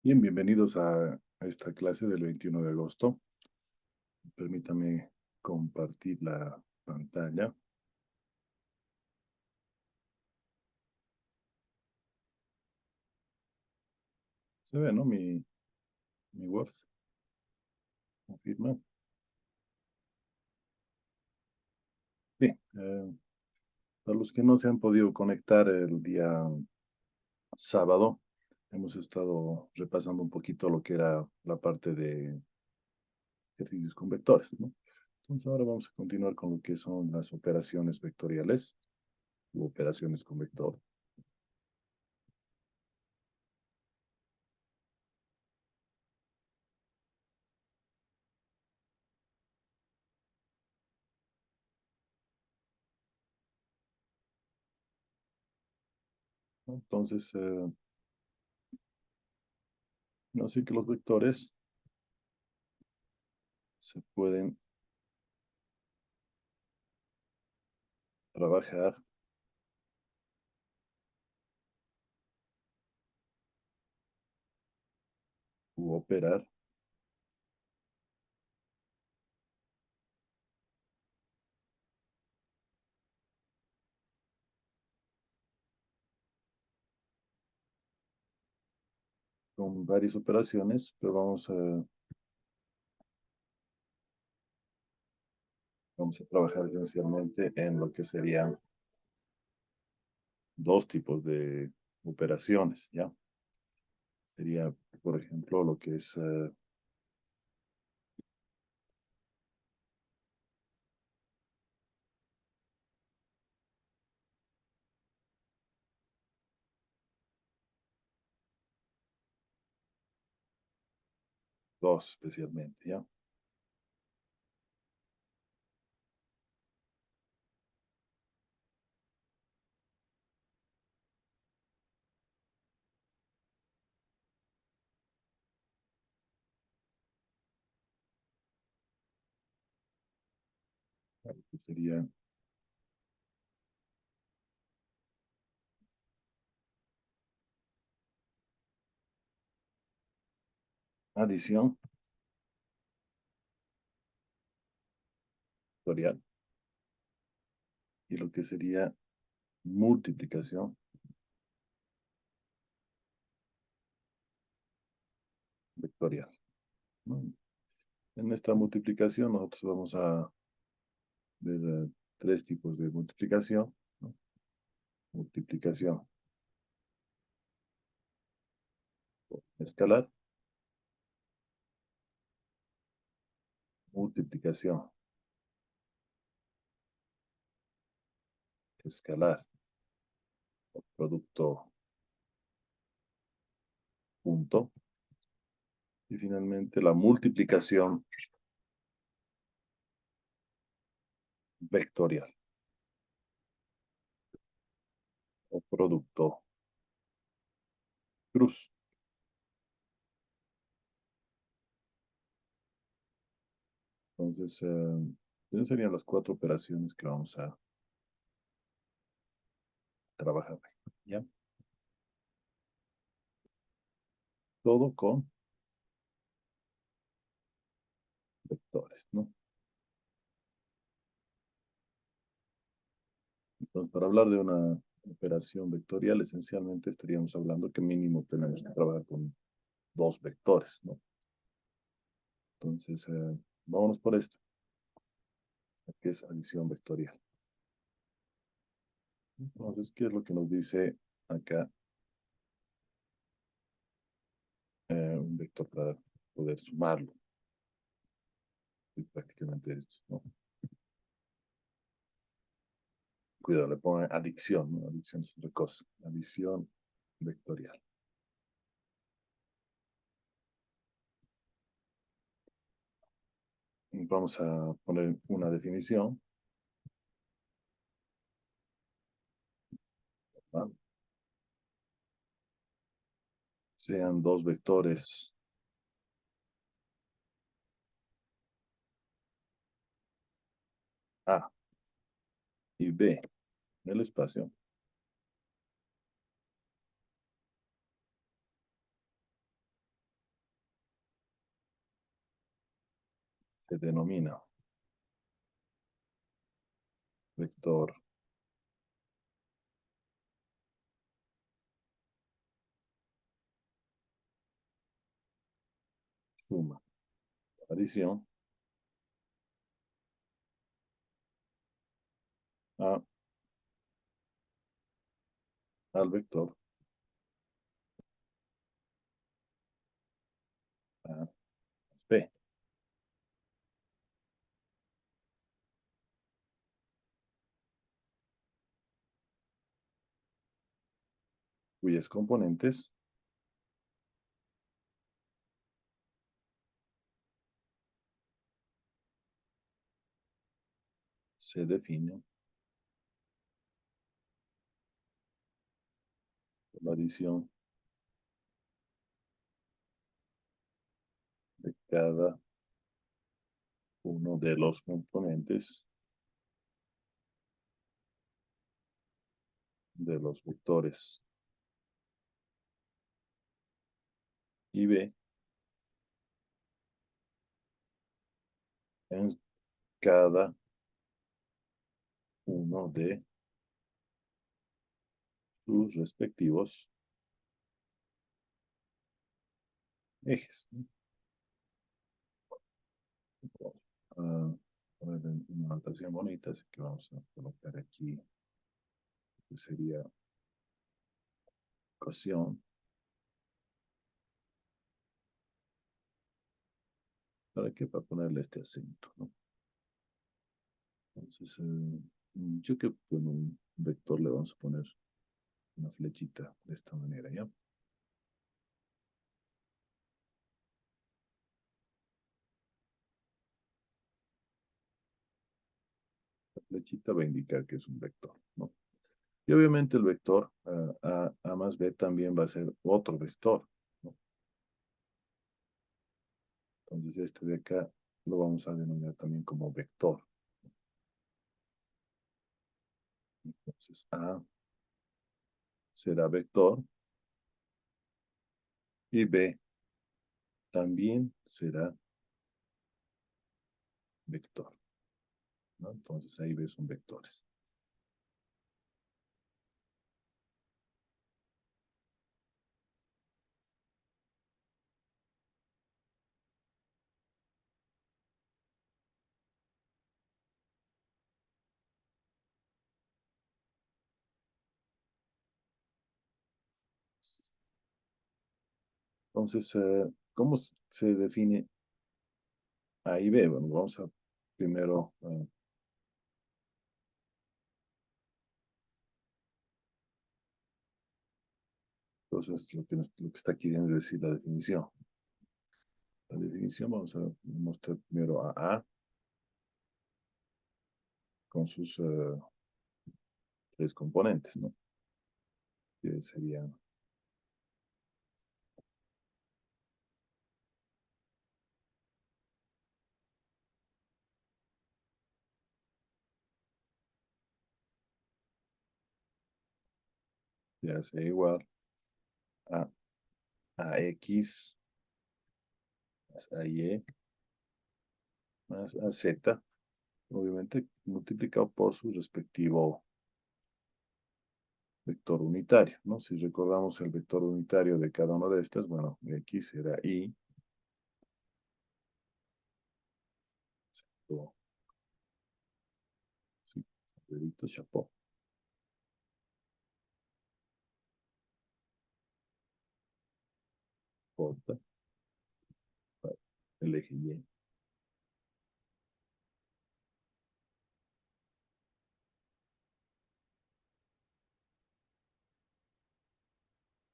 Bien, bienvenidos a esta clase del 21 de agosto. Permítame compartir la pantalla. Se ve, ¿no? Mi Word. Confirma. Bien, para los que no se han podido conectar el día sábado, hemos estado repasando un poquito lo que era la parte de ejercicios con vectores, ¿no? Entonces ahora vamos a continuar con lo que son las operaciones vectoriales u operaciones con vector. ¿No? Entonces, así que los vectores se pueden trabajar u operar con varias operaciones, pero vamos a trabajar esencialmente en lo que serían dos tipos de operaciones, ¿ya? Sería, por ejemplo, lo que es dos especialmente, ¿ya? Que sería adición vectorial y lo que sería multiplicación vectorial, ¿no? En esta multiplicación nosotros vamos a ver tres tipos de multiplicación, ¿no? Multiplicación escalar, multiplicación escalar, producto punto, y finalmente la multiplicación vectorial o producto cruz. Entonces, esas serían las cuatro operaciones que vamos a trabajar. ¿Ya? Todo con vectores, ¿no? Entonces, para hablar de una operación vectorial, esencialmente estaríamos hablando que mínimo tenemos que trabajar con dos vectores, ¿no? Entonces, vámonos por esta, que es adición vectorial. Entonces, ¿qué es lo que nos dice acá un vector para poder sumarlo? Y prácticamente esto, ¿no? Cuidado, le pongo adición, ¿no? Adición es otra cosa. Adición vectorial. Vamos a poner una definición. ¿Va? Sean dos vectores A y B en el espacio. se denomina vector suma, adición a al vector A más B, cuyas componentes se definen por la adición de cada uno de los componentes de los vectores y B en cada uno de sus respectivos ejes. Vamos a poner una notación bonita, así que vamos a colocar aquí que sería ecuación. ¿Para qué? Para ponerle este acento, ¿no? Entonces, yo que con un vector le vamos a poner una flechita de esta manera, ¿ya? La flechita va a indicar que es un vector, ¿no? Y obviamente el vector A más B también va a ser otro vector, ¿no? Entonces este de acá lo vamos a denominar también como vector. Entonces A será vector y B también será vector, ¿no? Entonces ahí B son vectores. Entonces, ¿cómo se define A y B? Bueno, vamos a primero, entonces lo que está queriendo decir la definición. La definición vamos a mostrar primero a A con sus tres componentes, ¿no? Que serían, ya sea igual a AX más AY más AZ, obviamente multiplicado por su respectivo vector unitario, ¿no? Si recordamos el vector unitario de cada una de estas, bueno, X será Y, o, sí, dedito, chapó, J, el eje Y,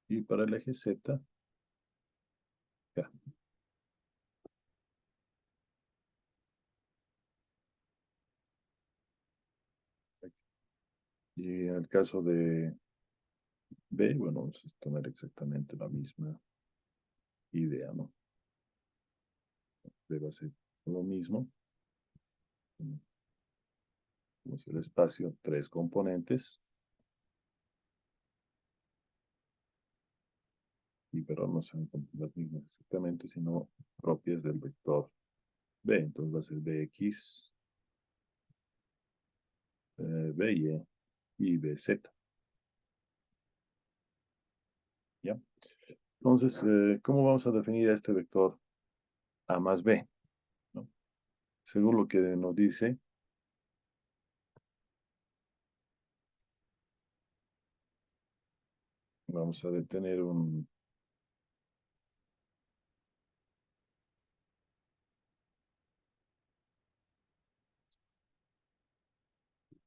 y para el eje Z, K. Y en el caso de B, bueno, vamos a tener exactamente la misma idea, ¿no? B va a ser lo mismo, como es el espacio, tres componentes, y pero no son las mismas exactamente, sino propias del vector B, entonces va a ser BX, BY y BZ. ¿Ya? Entonces, ¿cómo vamos a definir a este vector A más B? ¿No? Según lo que nos dice, vamos a detener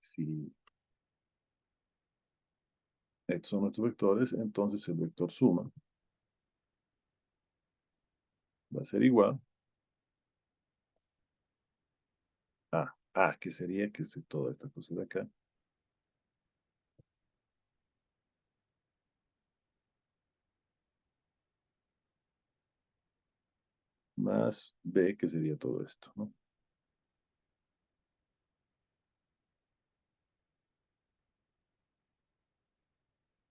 si estos son nuestros vectores, entonces el vector suma va a ser igual a, que sería, que es toda esta cosa de acá, más B, que sería todo esto, ¿no?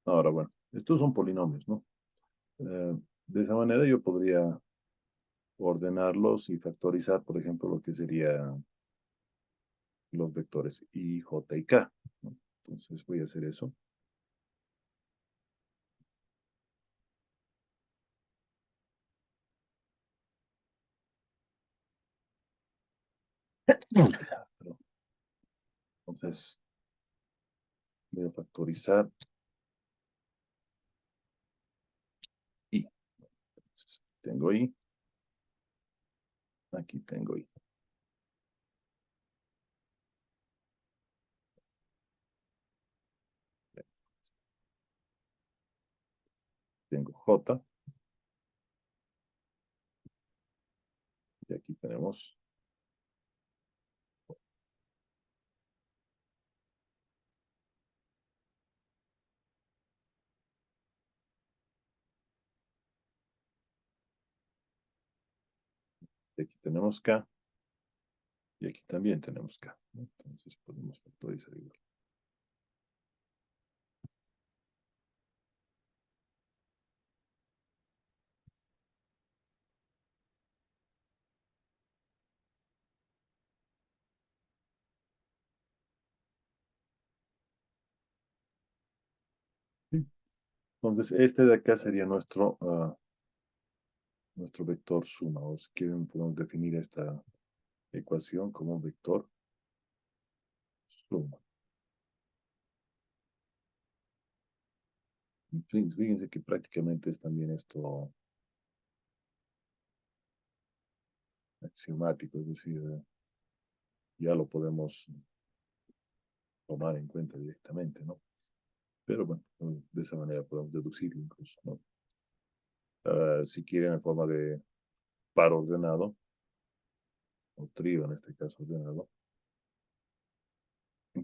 Ahora, bueno, estos son polinomios, ¿no? De esa manera yo podría ordenarlos y factorizar, por ejemplo, lo que sería los vectores I, J y K, ¿no? Entonces voy a hacer eso. Perdón. Entonces voy a factorizar I. Entonces, tengo I, aquí tengo I. Tengo J, y aquí tenemos, y aquí tenemos K, y aquí también tenemos K, ¿no? Entonces podemos factorizar igual. ¿Sí? Entonces este de acá sería nuestro vector suma, o si quieren podemos definir esta ecuación como vector suma. En fin, fíjense que prácticamente es también esto axiomático, es decir, ya lo podemos tomar en cuenta directamente, ¿no? Pero bueno, de esa manera podemos deducirlo incluso, ¿no? Si quieren en forma de par ordenado, o trío en este caso ordenado,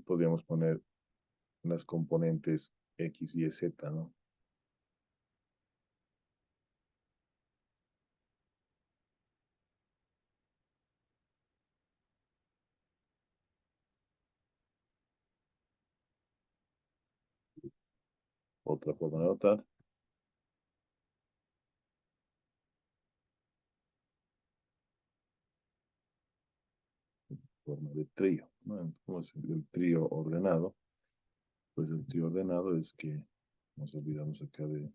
podríamos poner las componentes X, Y, Z, ¿no? Otra forma de anotar, forma de trío, ¿no? Como es el trío ordenado, pues el trío ordenado es que nos olvidamos acá de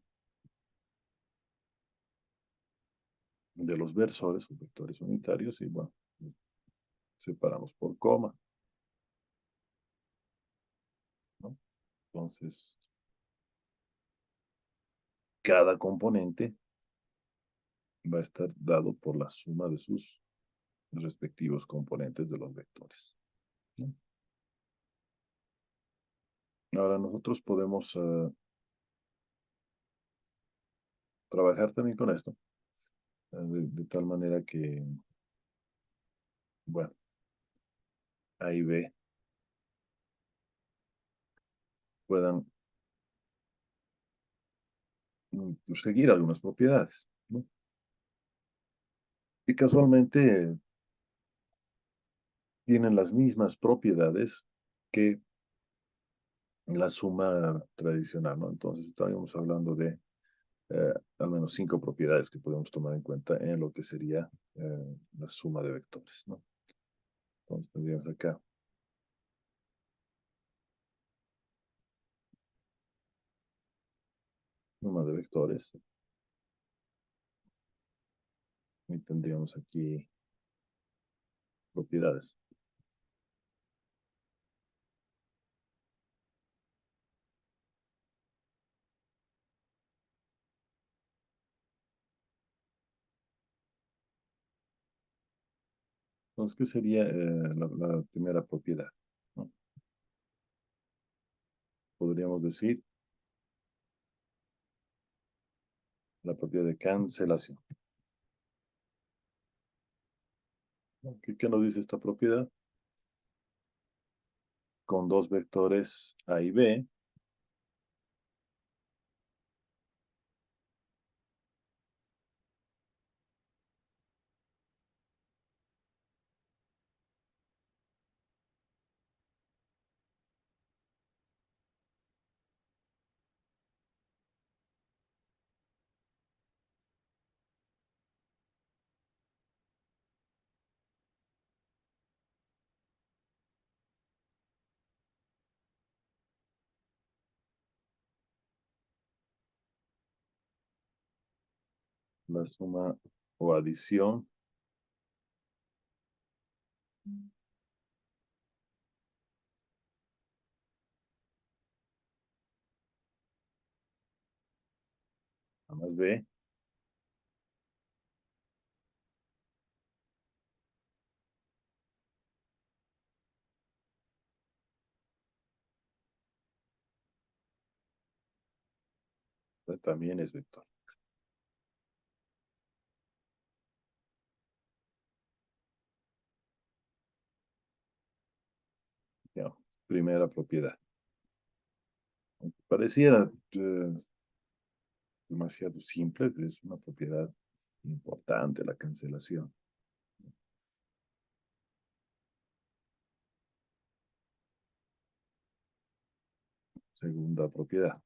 los versores o vectores unitarios y bueno, separamos por coma, ¿no? Entonces, cada componente va a estar dado por la suma de sus respectivos componentes de los vectores, ¿no? Ahora nosotros podemos trabajar también con esto, de tal manera que, bueno, A y B puedan seguir algunas propiedades, ¿no? Y casualmente tienen las mismas propiedades que la suma tradicional, ¿no? Entonces estaríamos hablando de al menos menos 5 propiedades que podemos tomar en cuenta en lo que sería la suma de vectores, ¿no? Entonces tendríamos acá suma de vectores y tendríamos aquí propiedades. Entonces, ¿qué sería la primera propiedad? ¿No? Podríamos decir la propiedad de cancelación. ¿No? ¿Qué nos dice esta propiedad? Con dos vectores A y B, la suma o adición A más B, también es vector. Ya, primera propiedad. Pareciera demasiado simple, pero es una propiedad importante la cancelación. Segunda propiedad.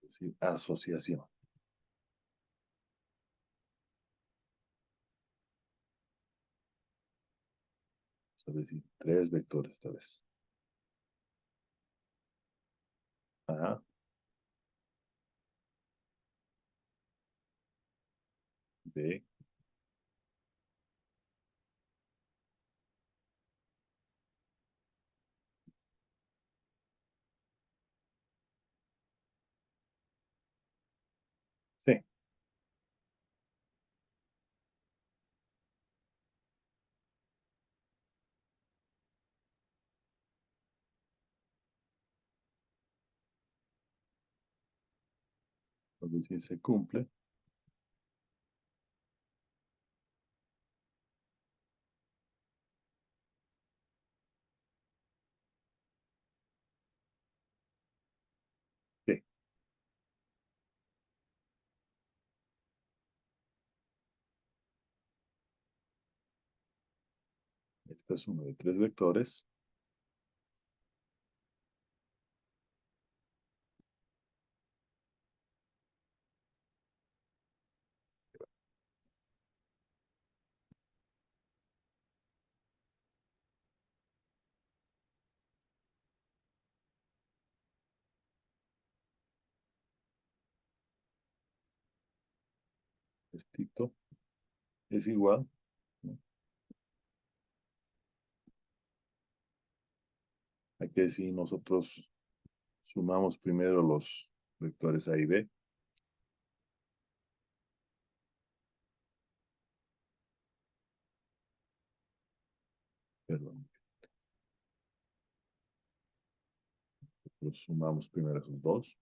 Es decir, asociación. Es decir, tres vectores esta vez. Ajá, B, C. Es decir, se cumple. B. Esta es uno de tres vectores. Esto es igual, ¿no? Aquí si nosotros sumamos primero los vectores A y B, perdón, los sumamos primero esos dos,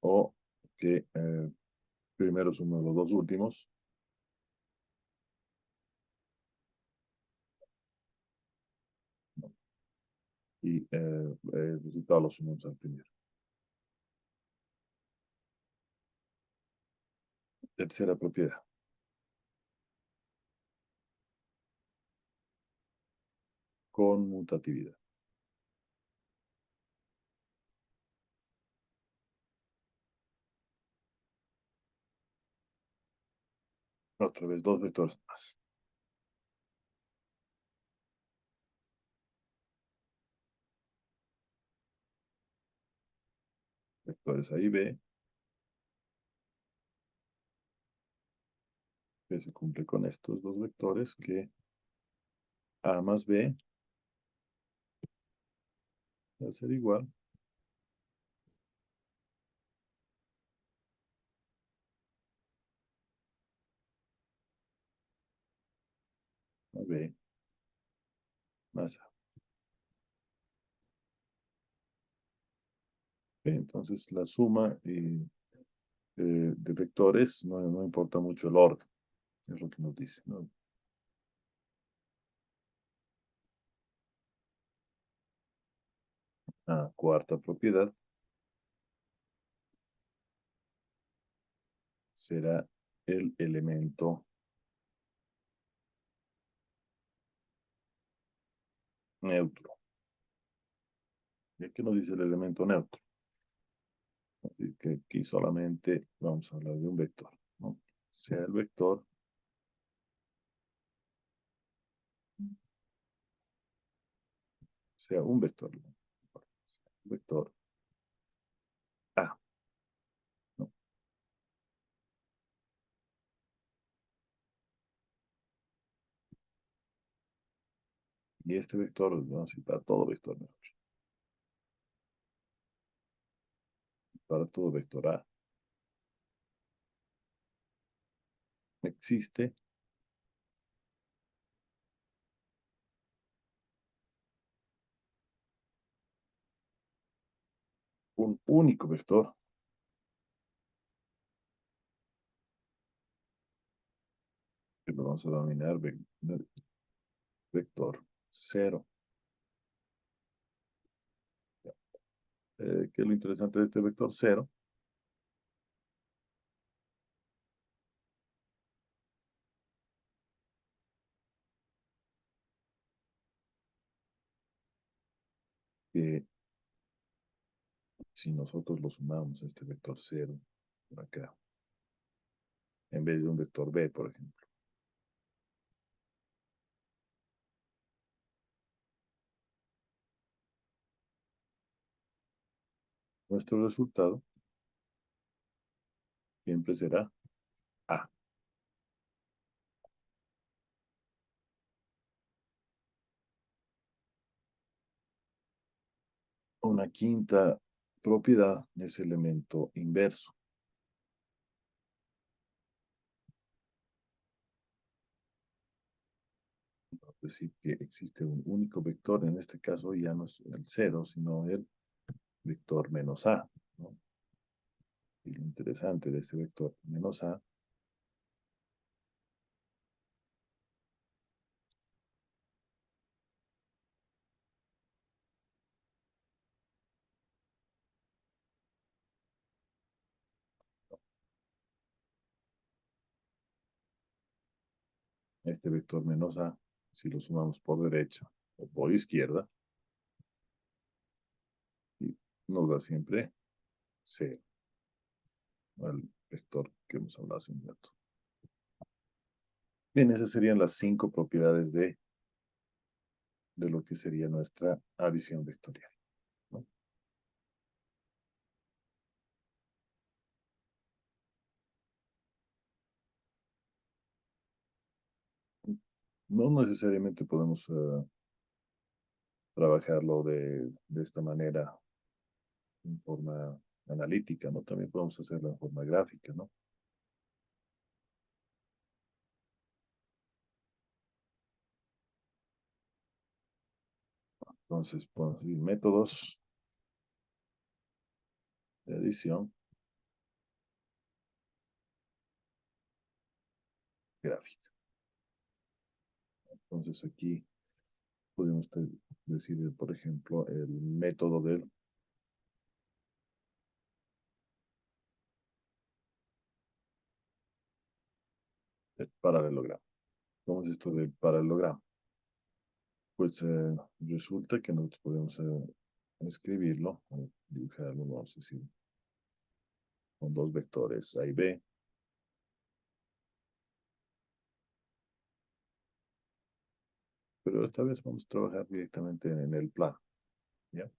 o que primero sumamos los dos últimos, ¿no? Y el resultado lo sumamos al primero. Tercera propiedad. Conmutatividad. Otra vez, dos vectores más. Vectores A y B, que se cumple con estos dos vectores, que A más B va a ser igual a B más A. Entonces, la suma de vectores no importa mucho el orden, es lo que nos dice, ¿no? Cuarta propiedad será el elemento neutro. ¿Y qué nos dice el elemento neutro? Así que aquí solamente vamos a hablar de un vector, ¿no? Sea el vector, sea un vector, ¿no? Vector A, ¿no? Y este vector, vamos a ir para todo vector neutro, para todo vector A. Existe un único vector que lo vamos a denominar vector cero. ¿Qué es lo interesante de este vector cero? Que si nosotros lo sumamos a este vector cero, por acá, en vez de un vector b, por ejemplo, nuestro resultado siempre será A. Una quinta propiedad es elemento inverso. Es decir, que existe un único vector, en este caso ya no es el cero, sino el vector menos A, ¿no? Y lo interesante de este vector menos A, este vector menos A, si lo sumamos por derecha o por izquierda, y nos da siempre cero, el vector que hemos hablado hace un rato. Bien, esas serían las 5 propiedades de lo que sería nuestra adición vectorial, ¿no? No necesariamente podemos trabajarlo de esta manera en forma analítica, ¿no? También podemos hacerlo en forma gráfica, ¿no? Entonces, podemos decir métodos de adición gráfica. Entonces, aquí podemos decir, por ejemplo, el método del el paralelogramo. ¿Cómo es esto del paralelogramo? Pues resulta que nosotros podemos escribirlo, o dibujarlo, vamos a decir, con dos vectores A y B. Pero esta vez vamos a trabajar directamente en el plano, ¿ya?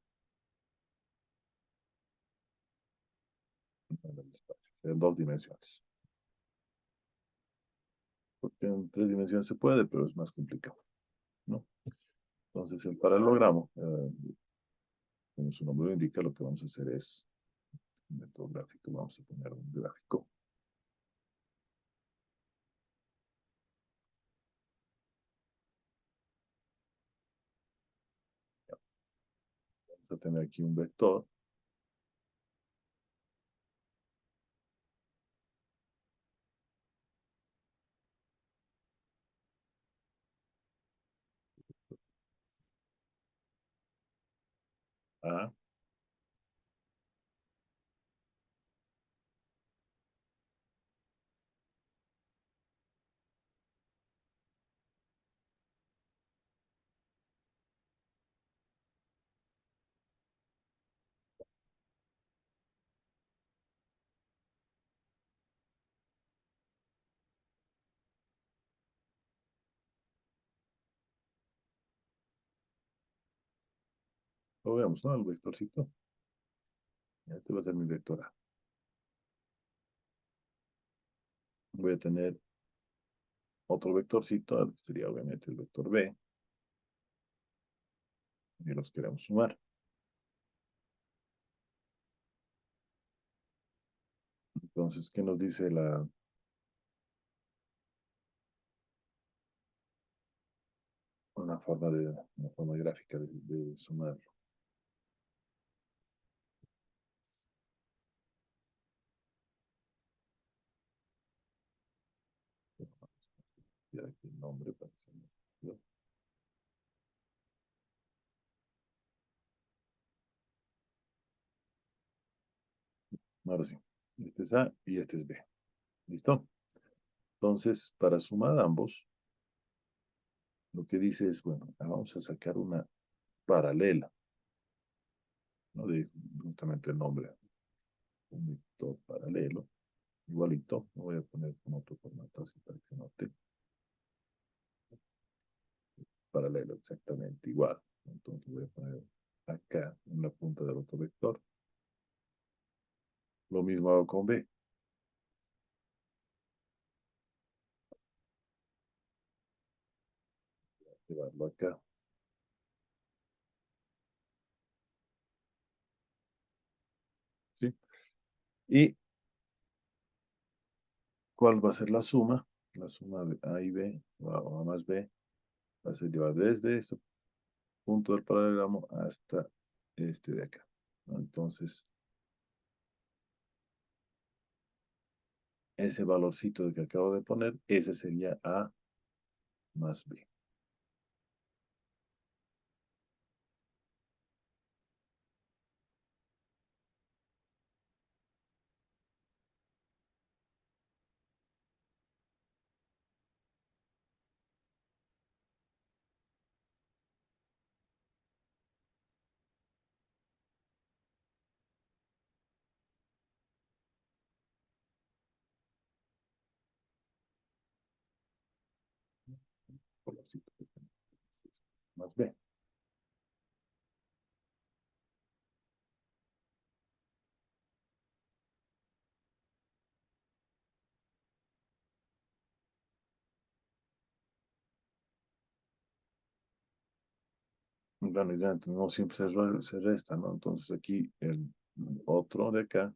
En el espacio, en dos dimensiones. Porque en tres dimensiones se puede, pero es más complicado, ¿no? Entonces, el paralelogramo, como su nombre lo indica, lo que vamos a hacer es un método gráfico. Vamos a poner un gráfico. Vamos a tener aquí un vector. A. Lo veamos, ¿no? El vectorcito. Este va a ser mi vector A. Voy a tener otro vectorcito, que sería obviamente el vector B, y los queremos sumar. Entonces, ¿qué nos dice una forma gráfica de sumarlo? Ya aquí el nombre para que se me- Ahora sí, este es A y este es B. ¿Listo? Entonces, para sumar ambos, lo que dice es, bueno, vamos a sacar una paralela, ¿no? De justamente el nombre, un vector paralelo, igualito, lo voy a poner con otro formato así para que se note, paralelo exactamente igual. Entonces voy a poner acá en la punta del otro vector. Lo mismo hago con B, llevarlo acá, ¿sí? ¿Y cuál va a ser la suma? La suma de A y B, o A más B, va a ser llevar desde este punto del paralelogramo hasta este de acá, ¿no? Entonces, ese valorcito que acabo de poner, ese sería A más B. Valorcito más B. Bueno, ya no siempre se resta, ¿no? Entonces aquí el otro de acá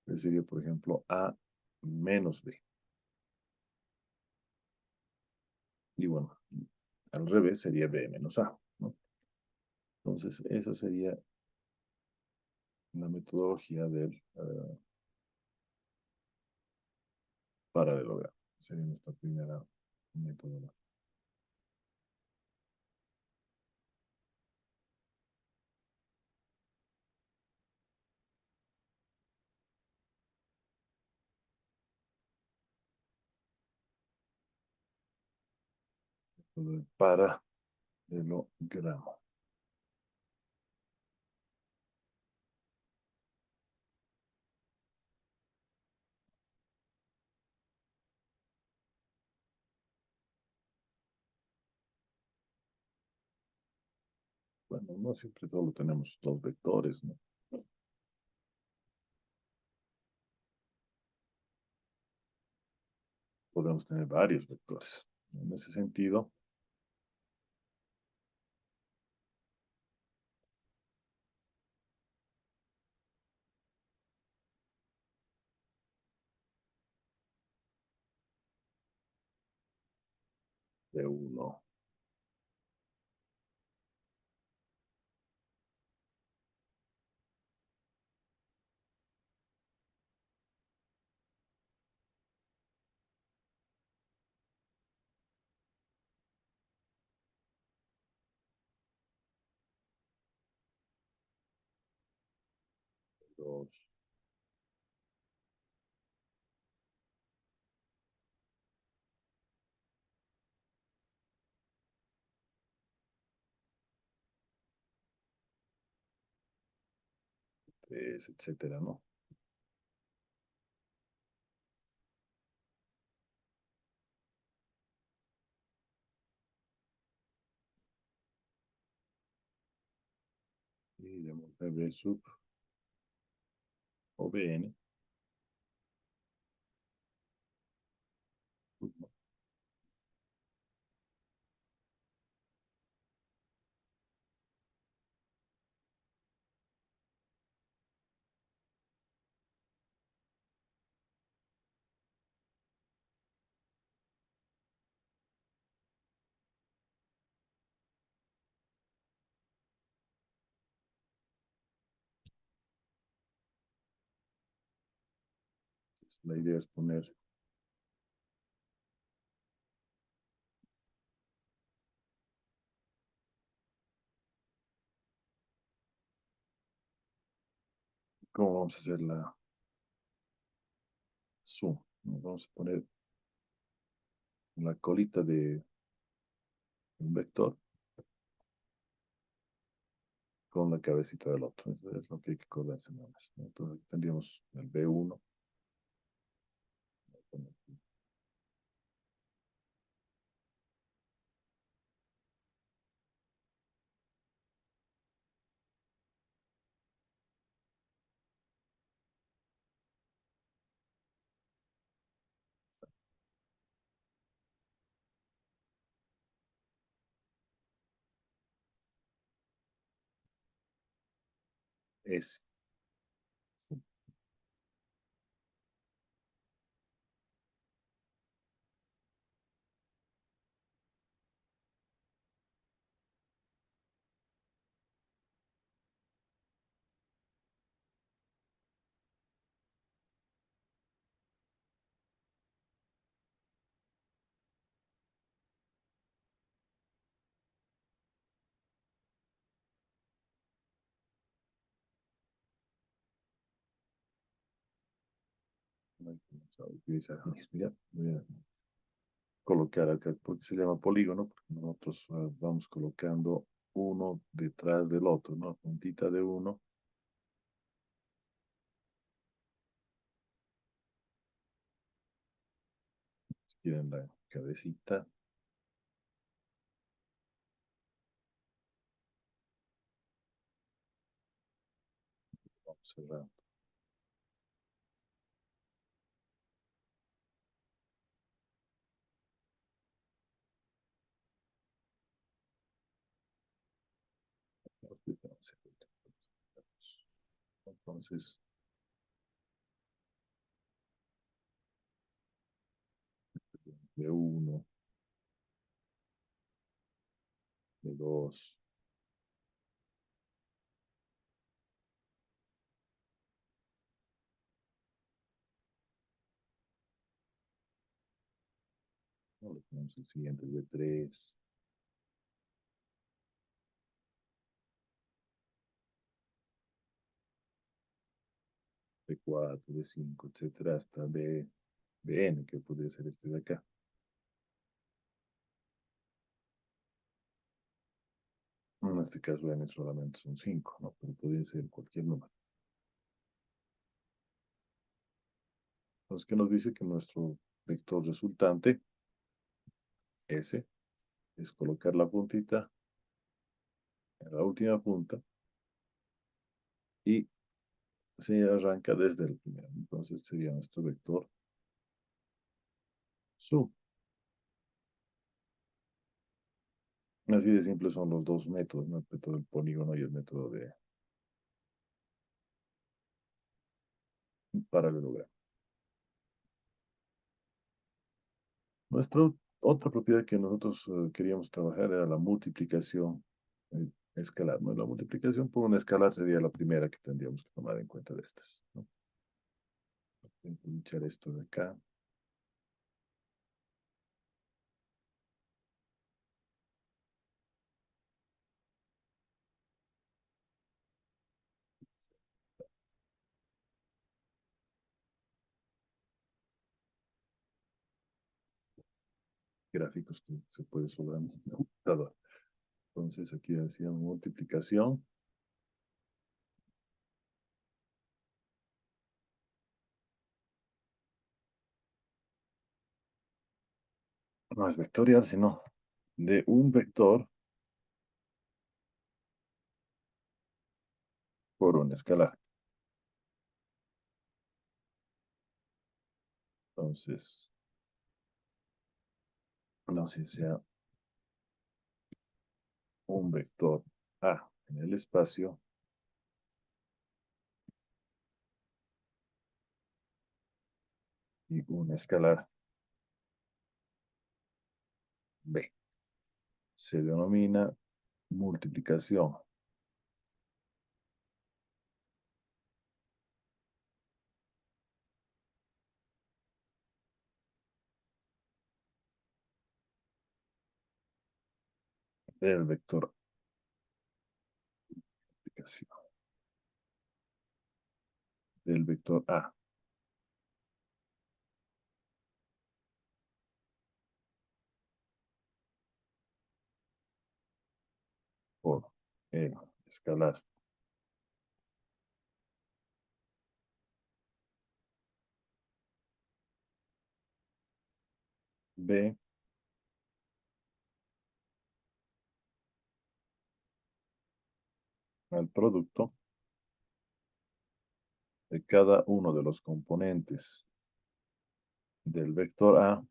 sería, por ejemplo, A menos B. Y bueno, al revés sería B menos A, ¿no? Entonces, esa sería la metodología del paralelogramo. Sería nuestra primera metodología. paralelogramo. Bueno, no siempre solo tenemos dos vectores, ¿no? Podemos tener varios vectores. En ese sentido, de uno, dos, tres, etcétera, ¿no? Y llamémosle B sub o Bn. La idea es poner cómo vamos a hacer la suma. Vamos a poner la colita de un vector con la cabecita del otro. Eso es lo que hay que acordarse nada más, ¿no? Entonces tendríamos el B1. S. Vamos a utilizar el mismo. Ya voy a colocar acá, porque se llama polígono, porque nosotros vamos colocando uno detrás del otro, ¿no? Puntita de uno, si quieren la cabecita, vamos cerrando. Entonces, de uno, de dos, ¿no? Le ponemos el siguiente de tres, de cuatro, de cinco, etcétera, hasta de n, que podría ser este de acá. en este caso n solamente son 5, ¿no? Pero podría ser cualquier número. Entonces, ¿qué nos dice? Que nuestro vector resultante, S, es colocar la puntita en la última punta y se arranca desde el primero. Entonces sería nuestro vector sub. Así de simple son los dos métodos, ¿no? El método del polígono y el método de paralelogramo. Nuestra otra propiedad que nosotros queríamos trabajar era la multiplicación escalar, ¿no? La multiplicación por un escalar sería la primera que tendríamos que tomar en cuenta de estas, ¿no? Voy a echar esto de acá. Gráficos que se puede sobrar en la computadora. Entonces aquí decíamos multiplicación no es vectorial, sino de un vector por un escalar. Entonces, no sé si sea un vector A en el espacio y un escalar B. Se denomina multiplicación del vector multiplicación del vector A por el escalar B al producto de cada uno de los componentes del vector A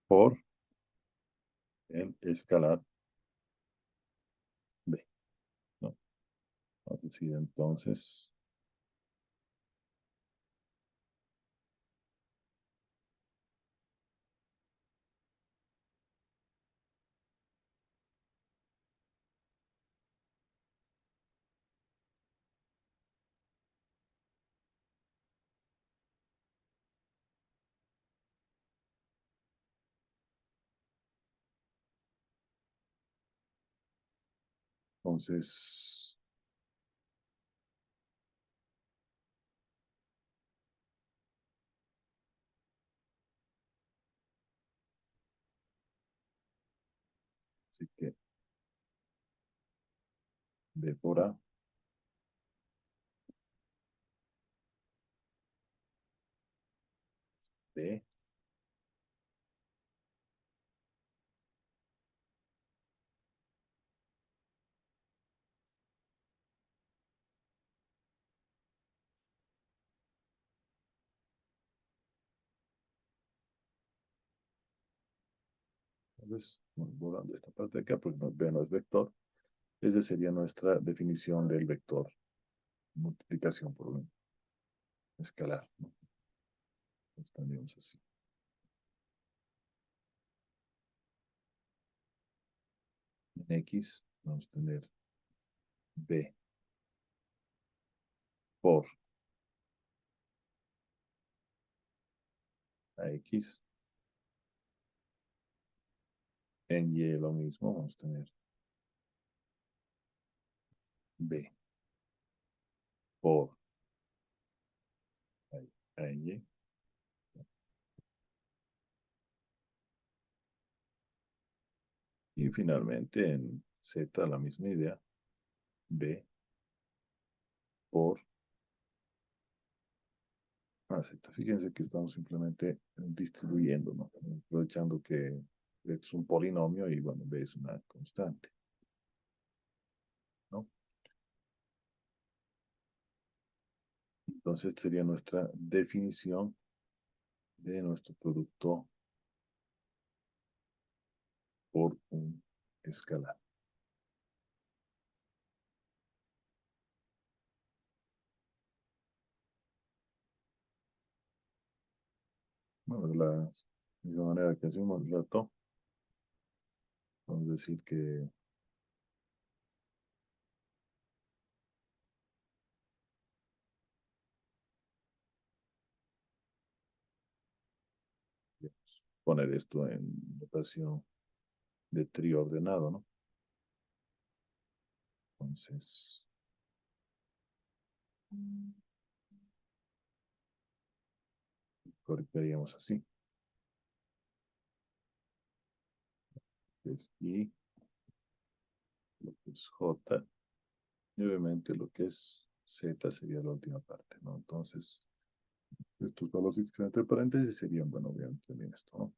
por el escalar B, ¿no? Vamos a decir entonces, así que B por A, B, entonces, borrando esta parte de acá, pues B no es vector. Esa sería nuestra definición del vector multiplicación por un escalar, ¿no? Entonces tendríamos así. En X vamos a tener B por AX. En Y lo mismo, vamos a tener B por AY. Y finalmente en Z la misma idea, B por Z. Fíjense que estamos simplemente distribuyendo, ¿no? Aprovechando que es un polinomio y bueno, B es una constante, ¿no? Entonces sería nuestra definición de nuestro producto por un escalar. Bueno, de la misma manera que hacemos el rato, vamos a decir que digamos, poner esto en notación de trío ordenado, ¿no? Entonces, corrigiríamos así. Es I, lo que es J, y obviamente lo que es Z sería la última parte, ¿no? Entonces, estos valores que entre paréntesis serían, bueno, obviamente también esto, ¿no?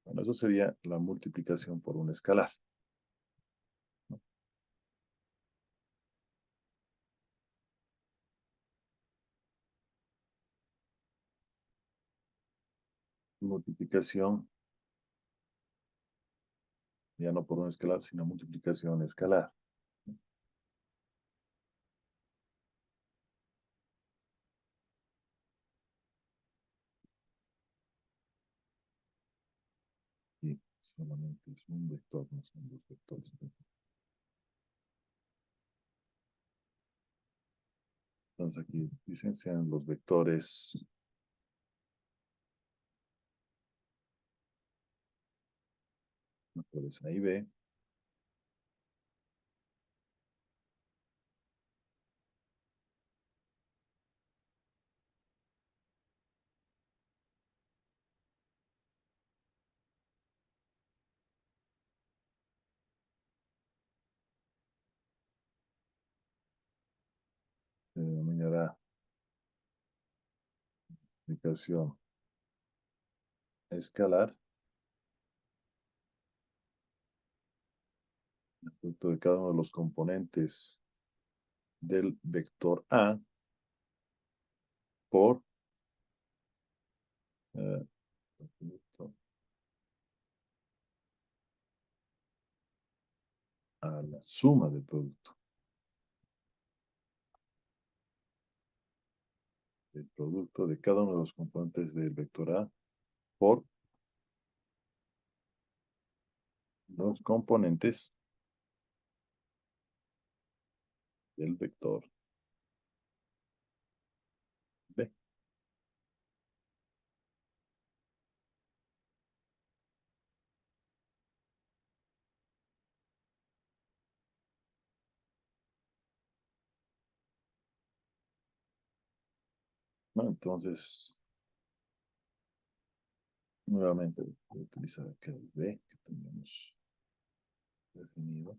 Bueno, eso sería la multiplicación por un escalar, ¿no? Multiplicación, ya no por un escalar, sino multiplicación escalar. Y solamente es un vector, no son dos vectores. Entonces aquí dicen sean los vectores, vectores A y B, se denominará multiplicación escalar, el producto de cada uno de los componentes del vector A por eh, a la suma del producto. El producto de cada uno de los componentes del vector A por los componentes del vector B. ¿No? Entonces, nuevamente voy a utilizar acá el B que tenemos definido.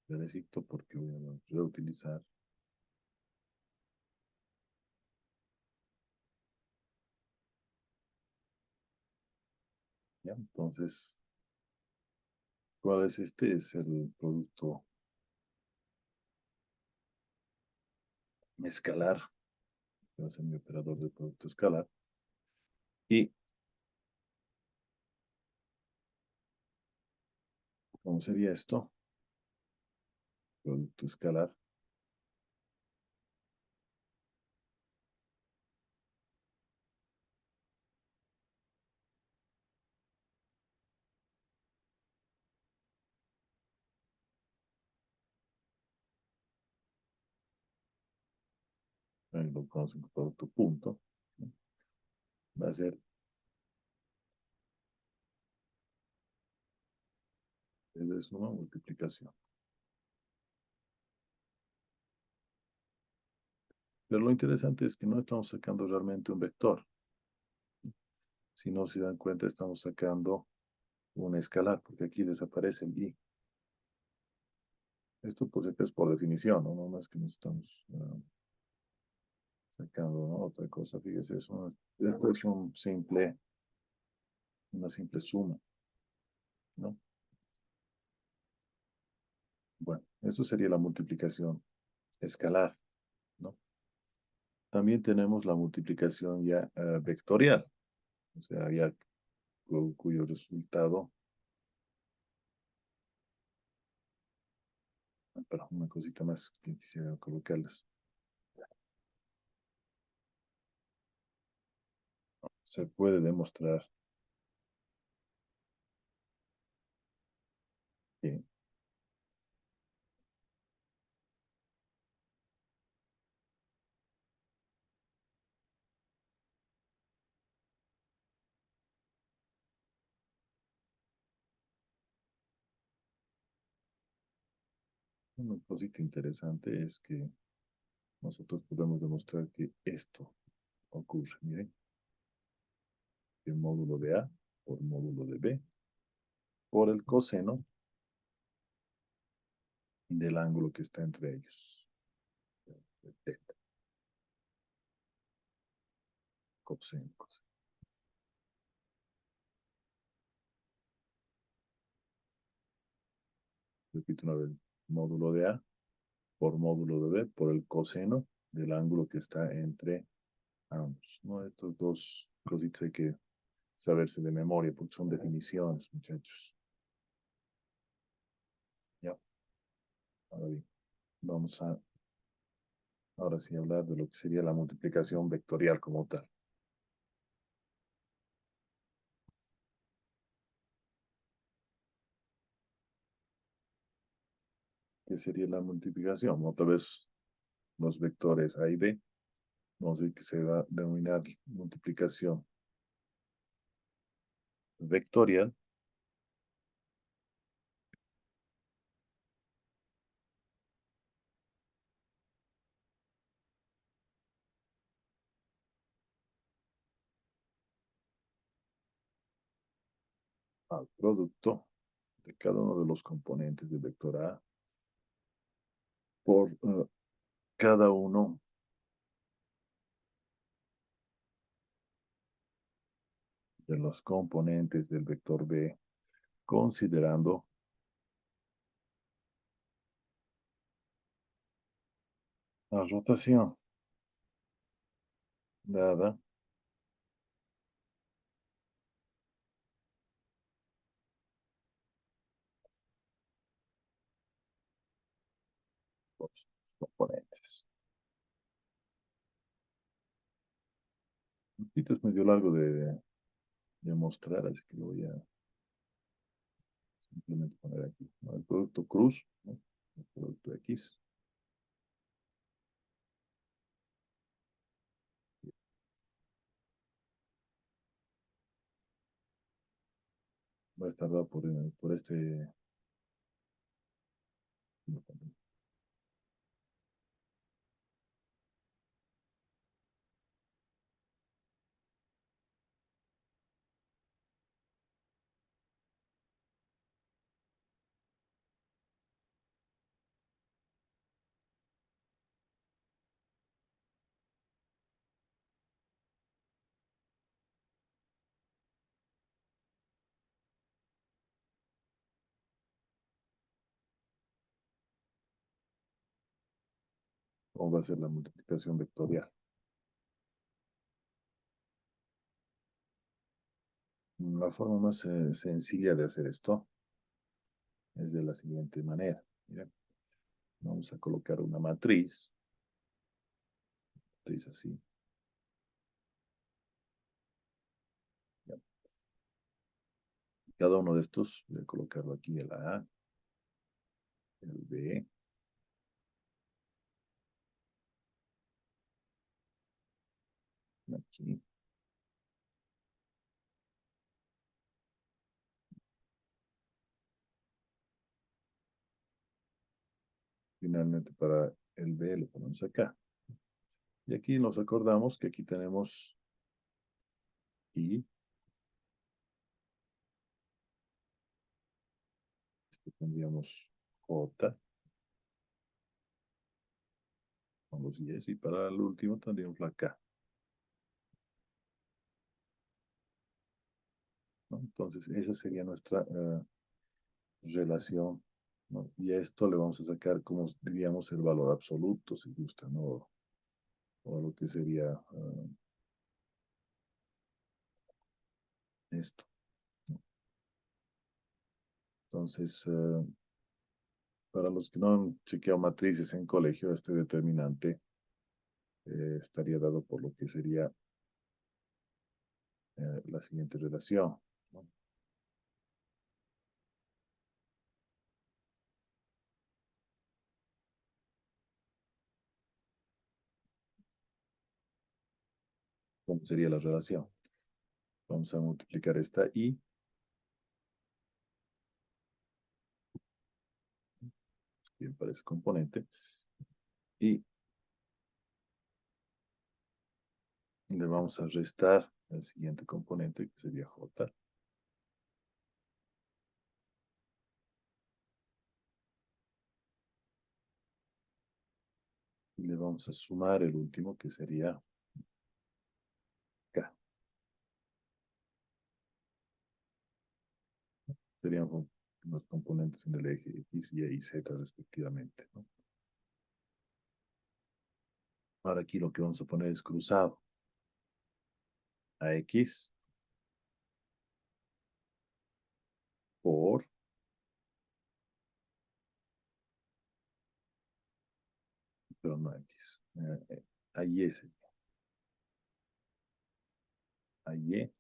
Le necesito porque voy a reutilizar. ¿Ya? Entonces, ¿cuál es este? Es el producto escalar, que va a ser mi operador de producto escalar. Y, ¿cómo sería esto? Producto escalar lo conocen como producto punto, ¿no? Va a ser, es una multiplicación. Pero lo interesante es que no estamos sacando realmente un vector. Si no se dan cuenta, estamos sacando un escalar, porque aquí desaparece el i. Esto pues es por definición, ¿no? No más que nos estamos sacando, ¿no? Otra cosa, fíjese, esto es una simple suma, ¿no? Bueno, eso sería la multiplicación escalar, ¿no? También tenemos la multiplicación ya vectorial, o sea, ya cuyo resultado, pero una cosita más que quisiera colocarles. Se puede demostrar que una cosita interesante es que nosotros podemos demostrar que esto ocurre, miren, el módulo de A por módulo de B por el coseno del ángulo que está entre ellos. Teta, coseno, coseno. Repito una vez, módulo de A por módulo de B por el coseno del ángulo que está entre ambos. ¿No? Estos dos cositas hay que saberse de memoria porque son definiciones, muchachos. Ya, ahora bien, vamos a ahora sí hablar de lo que sería la multiplicación vectorial como tal. ¿Qué sería la multiplicación? Otra vez los vectores A y B. Vamos a ver que se va a denominar multiplicación vectorial al producto de cada uno de los componentes del vector A por cada uno de los componentes del vector B, considerando la rotación dada por los componentes. Un poquito es medio largo de mostrar, así que lo voy a simplemente poner aquí, ¿no? El producto cruz, ¿no? El producto X va a estar dado por este, o va a ser la multiplicación vectorial. La forma más sencilla de hacer esto es de la siguiente manera. Mira, vamos a colocar una matriz así. Ya. Cada uno de estos voy a colocarlo aquí, el A, el B, Aquí. Finalmente para el B lo ponemos acá. Y aquí nos acordamos que aquí tenemos I, tendríamos J con los I's y para el último tendríamos la K, ¿no? Entonces, esa sería nuestra relación, ¿no? Y a esto le vamos a sacar, como diríamos, el valor absoluto, si gusta, ¿no? O lo que sería esto, ¿no? Entonces, para los que no han chequeado matrices en colegio, este determinante estaría dado por lo que sería la siguiente relación, ¿no? ¿Cómo sería la relación? Vamos a multiplicar esta I, bien para ese componente, y le vamos a restar el siguiente componente, que sería J, y le vamos a sumar el último, que sería K. Serían los componentes en el eje X, Y y Z respectivamente, ¿no? Ahora aquí lo que vamos a poner es cruzado. A X por, pero no X, a Y, a Y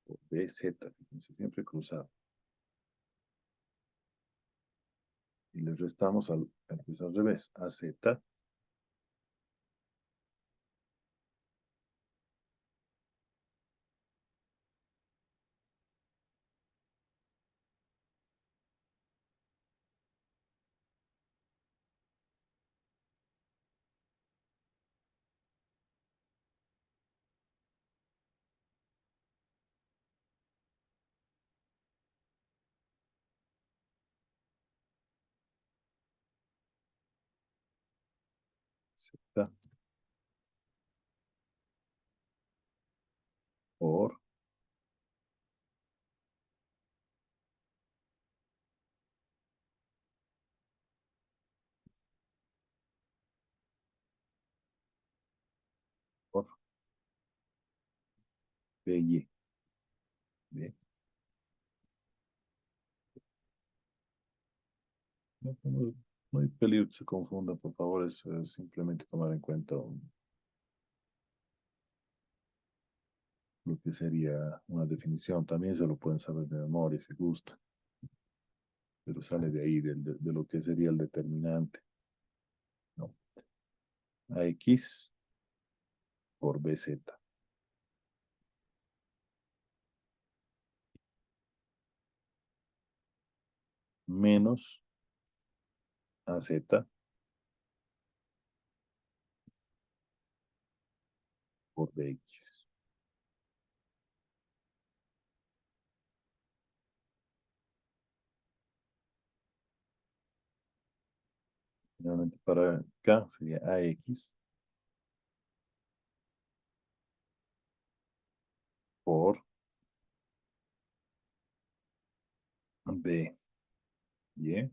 por BZ, fíjense, siempre cruzado. Y le restamos al que es al revés, a Z Z por por BY. Bien. No, no hay peligro que se confunda, por favor, es simplemente tomar en cuenta lo que sería una definición. También se lo pueden saber de memoria si gusta, pero sale de ahí, de lo que sería el determinante, ¿no? AX por BZ menos AZ por BX. Finalmente para acá sería AX por BY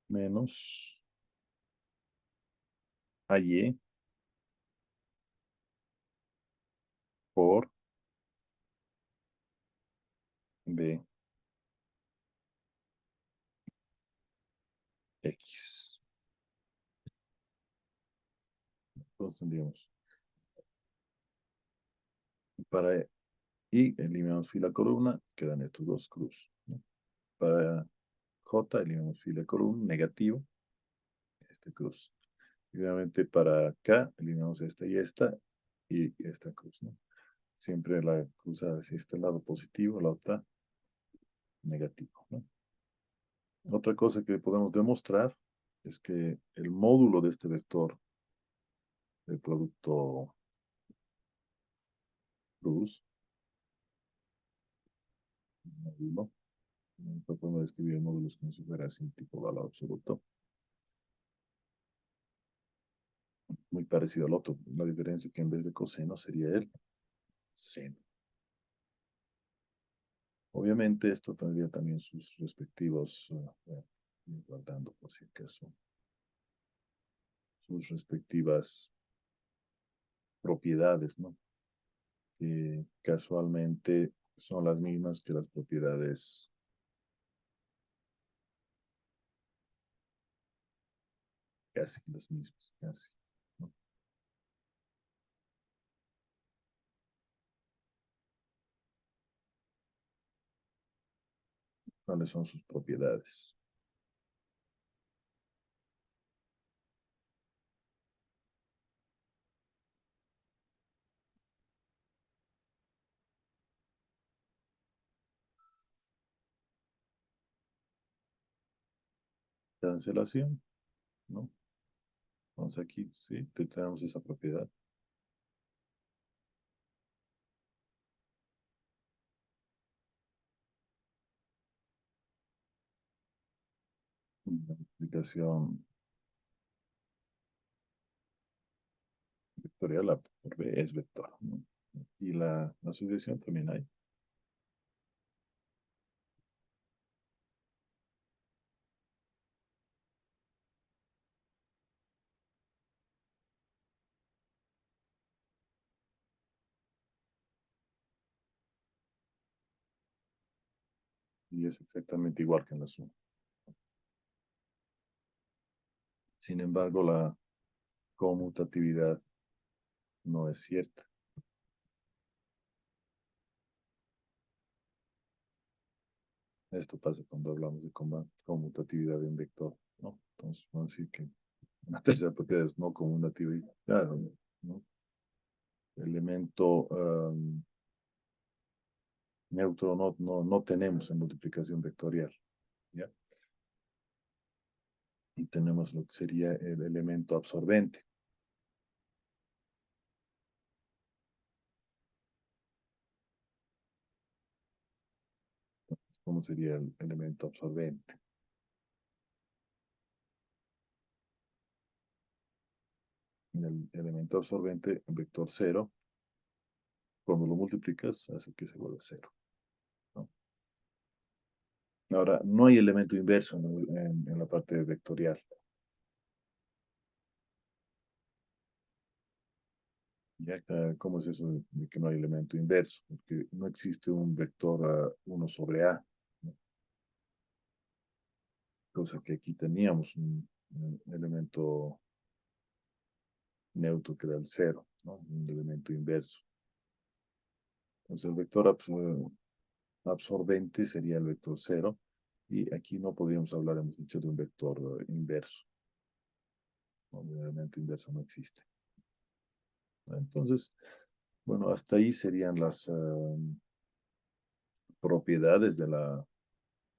menos AY por BX. Entonces tendríamos para y eliminamos fila columna, quedan estos dos cruz, ¿no? Para J, eliminamos fila columna, negativo, este cruz. Y obviamente para acá, eliminamos esta y esta cruz, ¿no? Siempre la cruzada hacia este lado positivo, la otra negativo, ¿no? Otra cosa que podemos demostrar es que el módulo de este vector del producto cruz, módulo, podemos escribir módulos como si fuera sin tipo valor absoluto, muy parecido al otro. La diferencia es que en vez de coseno sería el seno. Obviamente esto tendría también sus respectivos, guardando por si acaso, sus respectivas propiedades, ¿no? Que casualmente son las mismas que las propiedades, casi las mismas, casi, ¿no? ¿Cuáles son sus propiedades? Cancelación, ¿no? Entonces aquí, sí, tenemos esa propiedad. La multiplicación vectorial, la por B es vector, ¿no? Y la sucesión también hay. Y es exactamente igual que en la suma. Sin embargo, la conmutatividad no es cierta. Esto pasa cuando hablamos de conmutatividad en vector, ¿no? Entonces, vamos a decir que una tercera propiedad es no conmutatividad, ¿no? Elemento neutro no tenemos en multiplicación vectorial, ¿ya? Y tenemos lo que sería el elemento absorbente. ¿Cómo sería el elemento absorbente? El elemento absorbente en vector cero, cuando lo multiplicas, hace que se vuelva cero, ¿no? Ahora, no hay elemento inverso en la parte vectorial. ¿Ya? ¿Cómo es eso de que no hay elemento inverso? Porque no existe un vector 1 sobre A, ¿no? Cosa que aquí teníamos un elemento neutro que era el cero, ¿no? Un elemento inverso. Entonces el vector absorbente sería el vector cero, y aquí no podríamos hablar, hemos dicho, de un vector inverso, ¿no? Un elemento inverso no existe. Entonces, bueno, hasta ahí serían las propiedades de la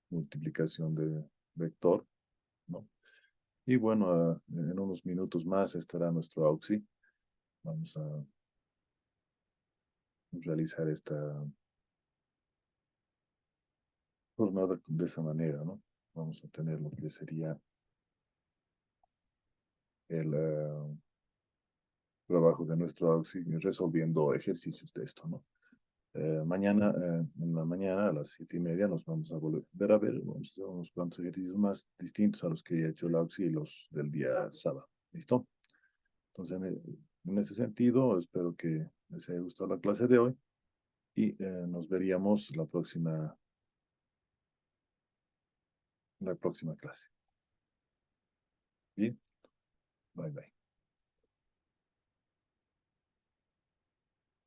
multiplicación de vector, ¿no? Y bueno, en unos minutos más estará nuestro AUXI. Vamos a realizar esta jornada de esa manera, ¿no? Vamos a tener lo que sería el trabajo de nuestro AUXI resolviendo ejercicios de esto, ¿no? Mañana, en la mañana, a las 7:30, nos vamos a volver a ver. Vamos a hacer unos cuantos ejercicios más distintos a los que he hecho el AUXI y los del día sábado. ¿Listo? Entonces, en ese sentido, espero que les haya gustado la clase de hoy y nos veríamos la próxima clase. Bien, bye bye.